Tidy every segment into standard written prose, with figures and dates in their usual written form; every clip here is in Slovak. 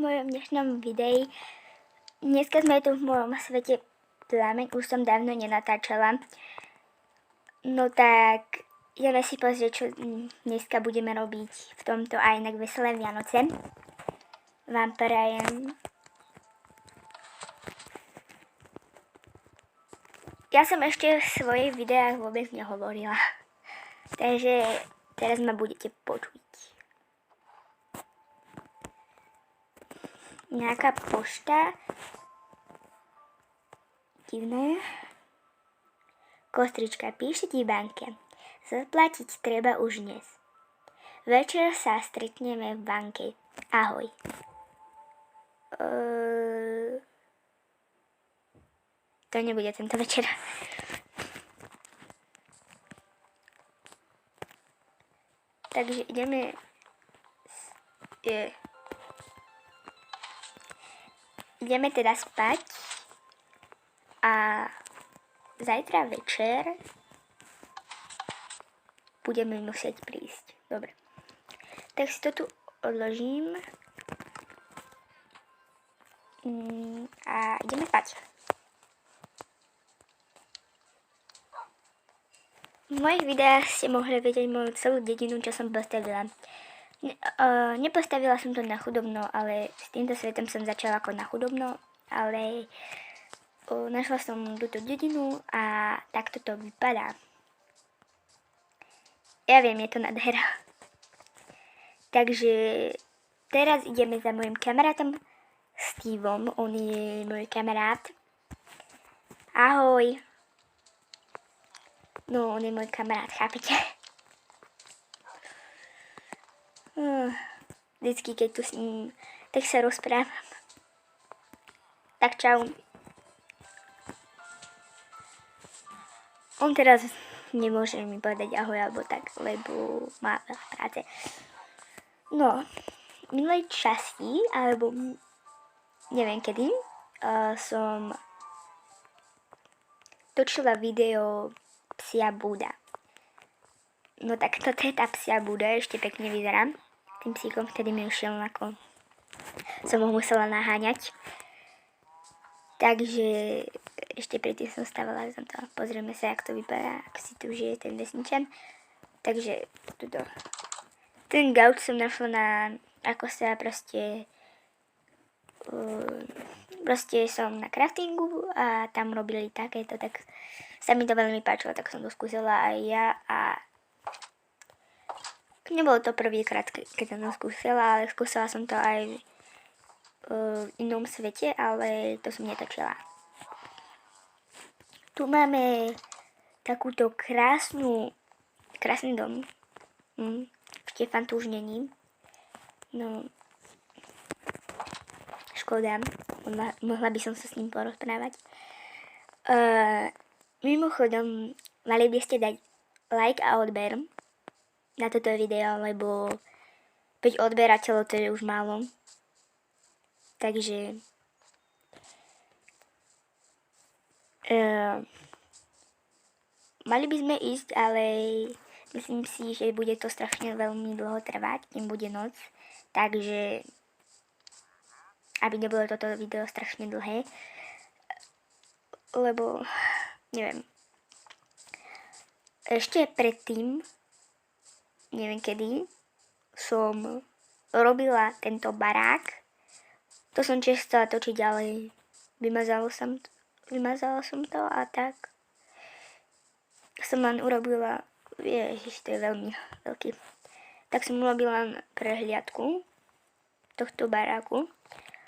mojom dnešnom videi. Dneska sme tu v mojom svete plameň, už som dávno nenatáčala. No tak, ideme si pozrieť, čo dneska budeme robiť v tomto a inak veselé Vianoce. Vám prajem. Ja som ešte v svojich videách vôbec nehovorila. Takže teraz ma budete počuť. Nejaká pošta. Divné. Kostrička, píše ti v banke. Zaplatiť treba už dnes. Večer sa stretneme v banke. Ahoj. To nebude tento večer. Takže ideme... Ideme teda spať a zajtra večer budeme musieť prísť. Dobre. Tak si to tu odložím a ideme spať. V mojich videách ste mohli vidieť moju celú dedinu, čo som postavila. Nepostavila som to na chudobno, ale s týmto svetom som začala ako na chudobno, ale našla som túto dedinu a takto to vypadá. Ja viem, je to nádhera. Takže teraz ideme za mojim kamarátom Steveom, on je môj kamarát. Ahoj. No, on je môj kamarát, chápete? Vždycky, keď tu s ním, tak sa rozprávam. Tak čau. On teraz nemôže mi povedať ahoj alebo tak, lebo má veľa práce. No, v minulej časti, alebo neviem kedy, som točila video Psia Buda. No tak toto je tá Psia Buda, ešte pekne vyzerá. Tým psíkom vtedy mi ušiel, ako som ho musela naháňať. Takže ešte predtým som stávala som to. Pozrieme sa, jak to vypadá, ak si tu žije ten vesničan. Takže tuto. Ten gauč som našla na, ako sa proste som na craftingu a tam robili takéto, tak sa mi to veľmi páčilo, tak som to skúsila aj ja a nebolo to prvýkrát, keď som to skúsila, ale skúsila som to aj v inom svete, ale to som netočila. Tu máme takúto krásny dom. Štefan tu už není. No, škoda, mohla by som sa s ním porozprávať. Mimochodom, mali by ste dať like a odber na toto video, lebo 5 odberateľov to je už málo. Takže mali by sme ísť, ale myslím si, že bude to strašne veľmi dlho trvať, kým bude noc. Takže aby nebolo toto video strašne dlhé, lebo neviem. Ešte predtým, neviem kedy, som robila tento barák. To som tiež chcela točiť, ale vymazala som to a tak som len urobila, ježiš, to je veľmi veľký. Tak som urobila prehliadku tohto baráku.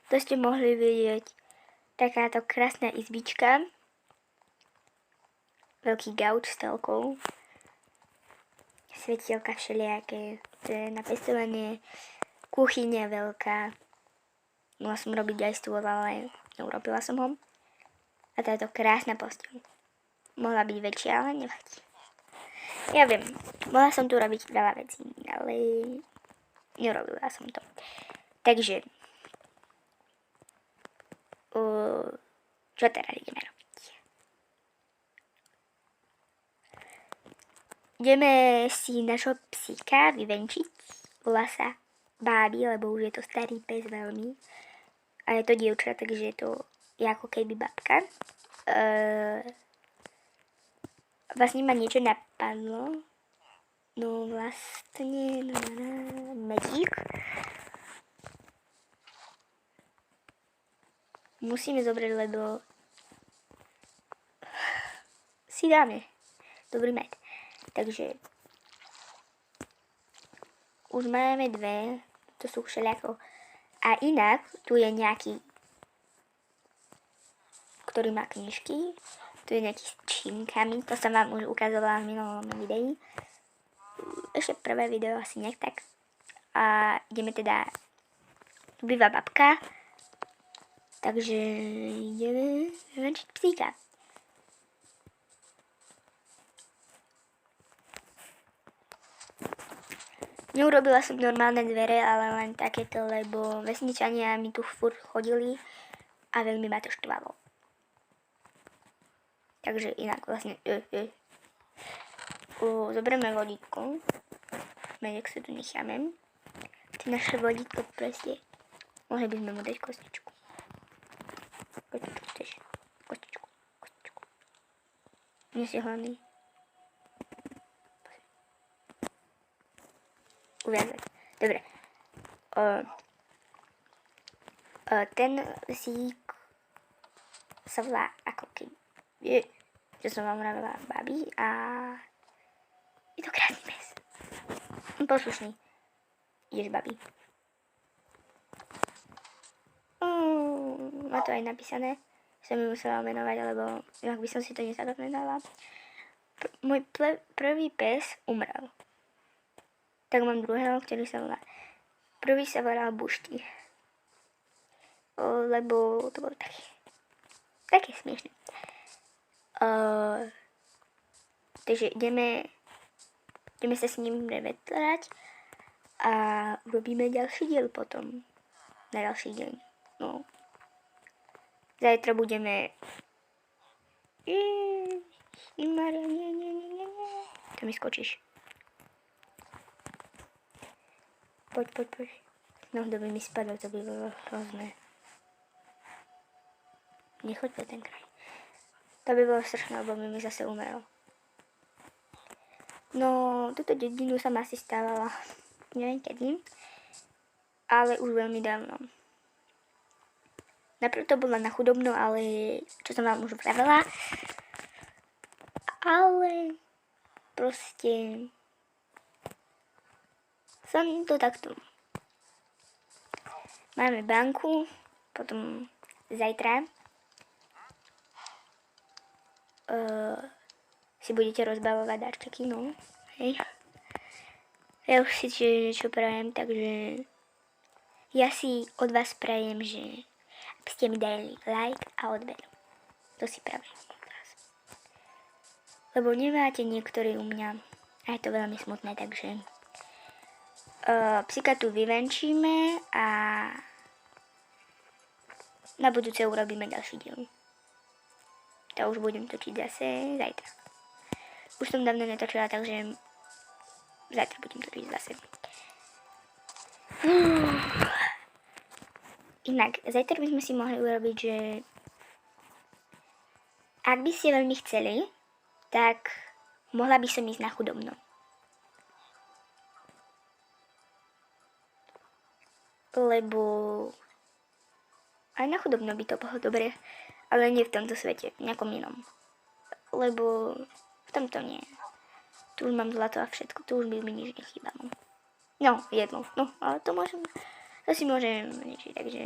To ste mohli vidieť, takáto krásna izbička, veľký gauč s telkou, svetielka všelijaké, to je na pestovanie, kuchyňa veľká. Mohla som robiť aj stôl, ale neurobila som ho. A táto krásna posteľ. Mohla byť väčšia, ale nevadí. Ja viem, mohla som tu robiť veľa vecí, ale nerobila som to. Takže, čo teraz ideme robiť? Ideme si našho psíka vyvenčiť. Volá sa báby, lebo už je to starý pes veľmi. A je to dievča, takže je to ako keby babka. Vlastne ma niečo napadlo. No vlastne medík. Musíme zobrať, lebo si dáme dobrý med. Takže už máme dve, to sú všelijako. A inak tu je nejaký, ktorý má knižky, tu je nejaký s činkami, to som vám už ukazovala v minulom videi. Ešte prvé video asi nejak tak. A ideme teda, tu býva babka, takže ideme venčiť psíka. Neurobila som normálne dvere, ale len takéto, lebo vesničania mi tu furt chodili a veľmi ma to štvalo. Takže inak vlastne... Zoberieme vodítko. Medek sa tu necháme. Ty naše vodítko proste. Mohli by sme mu dať kostičku. Kostičku. Nie si hlavný. Uviazať. Dobre. Ten psík sa volá ako keby... Čo som vám vravela babi a... Je to krásny pes. Poslušný. Ideš, babi. Má to aj napísané. Som mi musela menovať, lebo inak by som si to nezapamätala. Môj prvý pes umrel. Tak mám druhého, ktorý sa volá. Prvý sa volal Bušti. Lebo to bolo také smiešné. Takže ideme sa s ním revetrať a urobíme ďalší diel potom. Na ďalší deň. No. Zajtra budeme... Maria, nie. To mi skočíš. Poď. No, kto by mi spadol, to by bolo hrozné. Nechoď po ten kraj. To by bolo strašné, lebo by mi zase umrel. No, túto dedinu som asi stávala, neviem kedy, ale už veľmi dávno. Najprv to bola na chudobno, ale čo som vám už vravela. Ale proste... Som to takto. Máme banku, potom zajtra si budete rozbavovať darčeky, no. Hej. Ja už si čo prajem, takže ja si od vás prajem, že aby ste mi dali like a odber. To si prajem od vás. Lebo nemáte niektorí u mňa a je to veľmi smutné, takže psíka tu vyvenčíme a na budúce urobíme ďalší diel. To už budem točiť zase zajtra. Už som dávno netočila, takže zajtra budem točiť zase. Inak, zajtra by sme si mohli urobiť, že ak by ste veľmi chceli, tak mohla by som ísť na chudobno. Lebo aj na chudobno by to bolo dobre, ale nie v tomto svete, v nejakom inom. Lebo v tomto nie. Tu už mám zlato a všetko, tu už by mi nič nechýbalo. No, jedno, no, ale to si môžem niečiť, takže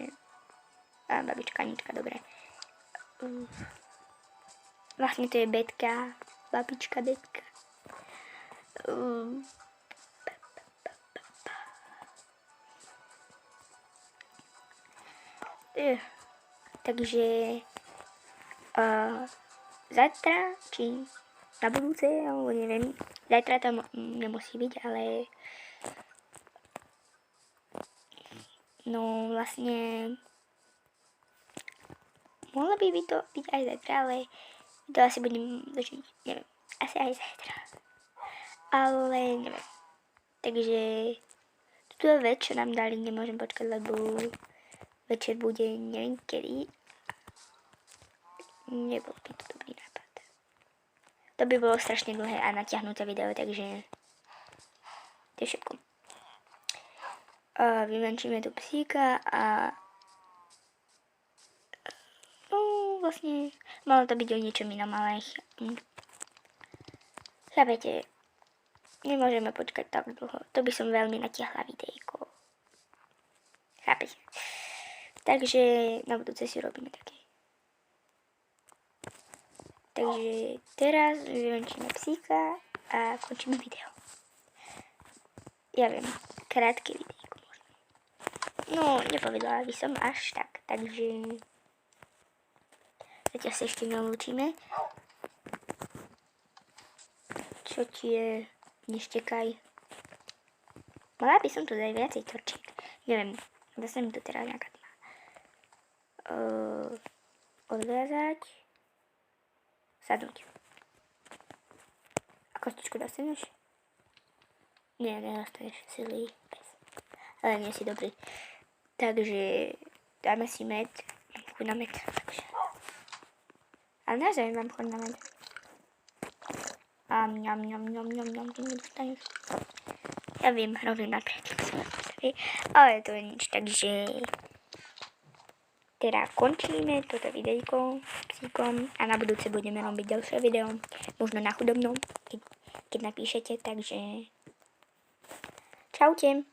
babička, Anička, dobre. Vlastne to je Betka, babička, Betka. Takže zajtra, či na budúce, alebo neviem, zajtra to nemusí byť, ale no vlastne mohlo by to byť aj zajtra, ale to asi budem dočiť, neviem, asi aj zajtra, ale neviem, takže tu je vec, čo nám dali, nemôžem počkať, lebo večer bude neviem kedy. Nebol by to dobrý nápad. To by bolo strašne dlhé a natiahnuté video, takže to je všetko. Vymenšíme tu psíka a no vlastne malo to byť o niečom inom, ale chápete, nemôžeme počkať tak dlho. To by som veľmi natiahla videjko. Chápete? Takže na budúce si robíme také. Takže teraz vyvenčíme psíka a končíme video. Ja viem, krátke videjko možno. No, nepovedala by som až tak, takže zatiaľ sa ešte nelúčime. Čo ti je? Neštekaj. Mala by som tu dať viacej torčiek. Neviem, zase mi tu teraz nejaká tma. Odviazať. Sadnúť. A kostičku dostaneš? Nie, nedostaneš. Silý pes. Ale nie si dobrý. Takže dáme si med. Mám chuť na med. Ale naozaj mám chuť na med. Nedostaneš. Ja viem, robím na kreatív. Ale to je nič, takže teda končíme toto videjko s psíkom a na budúce budeme robiť ďalšie video, možno na chudobnom, keď napíšete, takže čaute.